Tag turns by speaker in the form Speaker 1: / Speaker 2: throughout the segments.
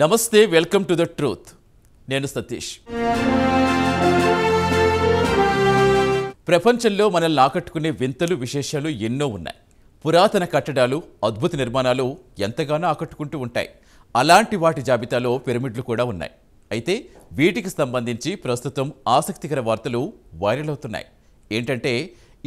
Speaker 1: నమస్తే, welcome to the truth. నేను సతీష్. ప్రపంచంలో మనల్ని ఆకట్టుకునే వింతలు విశేషాలు ఎన్నో ఉన్నాయి. పురాతన కట్టడాలు, అద్భుత నిర్మాణాలు ఎంతగానో ఆకట్టుకుంటూ ఉంటాయి. అలాంటి వాటి జాబితాలో పిరమిడ్లు కూడా ఉన్నాయి. అయితే వీటికి సంబంధించి ప్రస్తుతం ఆసక్తికర వార్తలు వైరల్ అవుతున్నాయి. ఏంటంటే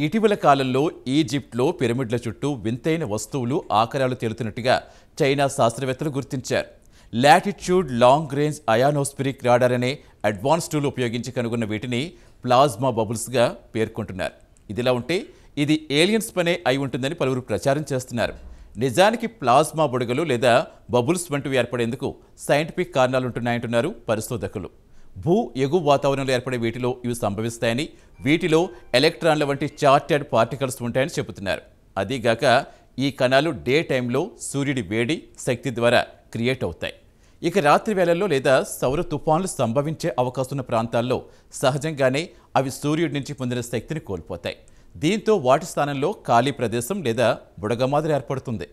Speaker 1: ఇటీవల కాలంలో ఈజిప్ట్లో పిరమిడ్ల చుట్టూ వింతైన వస్తువులు, ఆకారాలు తేలుతున్నట్టుగా చైనా శాస్త్రవేత్తలు గుర్తించారు. లాటిట్యూడ్ లాంగ్ రేంజ్ అయానోస్ఫిరిక్ రాడార్ అనే అడ్వాన్స్ టూల్ ఉపయోగించి కనుగొన్న వీటిని ప్లాజ్మా బబుల్స్గా పేర్కొంటున్నారు. ఇదిలా ఉంటే ఇది ఏలియన్స్ పనే అయి ఉంటుందని పలువురు ప్రచారం చేస్తున్నారు. నిజానికి ప్లాజ్మా బుడగలు లేదా బబుల్స్ వంటివి ఏర్పడేందుకు సైంటిఫిక్ కారణాలుంటున్నాయంటున్నారు పరిశోధకులు. ఎగువ వాతావరణంలో ఏర్పడే వీటిలో ఇవి సంభవిస్తాయని, వీటిలో ఎలక్ట్రాన్ల వంటి చార్టెడ్ పార్టికల్స్ ఉంటాయని చెబుతున్నారు. అదీగాక ఈ కణాలు డే టైంలో సూర్యుడి వేడి, శక్తి ద్వారా క్రియేట్ అవుతాయి. ఇక రాత్రి వేళల్లో లేదా సౌర తుఫాన్లు సంభవించే అవకాశం ఉన్న ప్రాంతాల్లో సహజంగానే అవి సూర్యుడి నుంచి పొందిన శక్తిని కోల్పోతాయి. దీంతో వాటి స్థానంలో ఖాళీ ప్రదేశం లేదా బుడగ మాదిరి ఏర్పడుతుంది.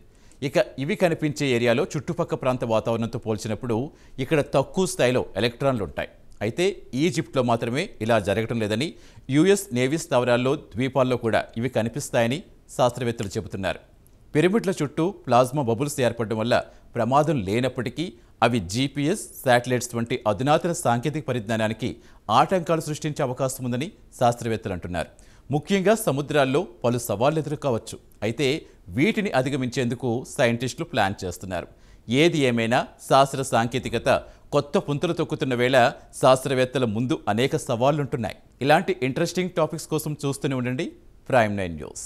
Speaker 1: ఇక ఇవి కనిపించే ఏరియాలో చుట్టుపక్క ప్రాంత వాతావరణంతో పోల్చినప్పుడు ఇక్కడ తక్కువ స్థాయిలో ఎలక్ట్రాన్లు ఉంటాయి. అయితే ఈజిప్ట్లో మాత్రమే ఇలా జరగడం లేదని, యుఎస్ నేవీ స్థావరాల్లో, ద్వీపాల్లో కూడా ఇవి కనిపిస్తాయని శాస్త్రవేత్తలు చెబుతున్నారు. పిరమిడ్ల చుట్టూ ప్లాజ్మా బబుల్స్ ఏర్పడడం వల్ల ప్రమాదం లేనప్పటికీ అవి జీపీఎస్, శాటిలైట్స్ వంటి అధునాతన సాంకేతిక పరిజ్ఞానానికి ఆటంకాలు సృష్టించే అవకాశం ఉందని శాస్త్రవేత్తలు అంటున్నారు. ముఖ్యంగా సముద్రాల్లో పలు సవాళ్లు ఎదుర్కోవచ్చు. అయితే వీటిని అధిగమించేందుకు సైంటిస్టులు ప్లాన్ చేస్తున్నారు. ఏది ఏమైనా శాస్త్ర సాంకేతికత కొత్త పుంతలు తొక్కుతున్న వేళ శాస్త్రవేత్తల ముందు అనేక సవాళ్లుంటున్నాయి. ఇలాంటి ఇంట్రెస్టింగ్ టాపిక్స్ కోసం చూస్తూనే ఉండండి Prime 9 News.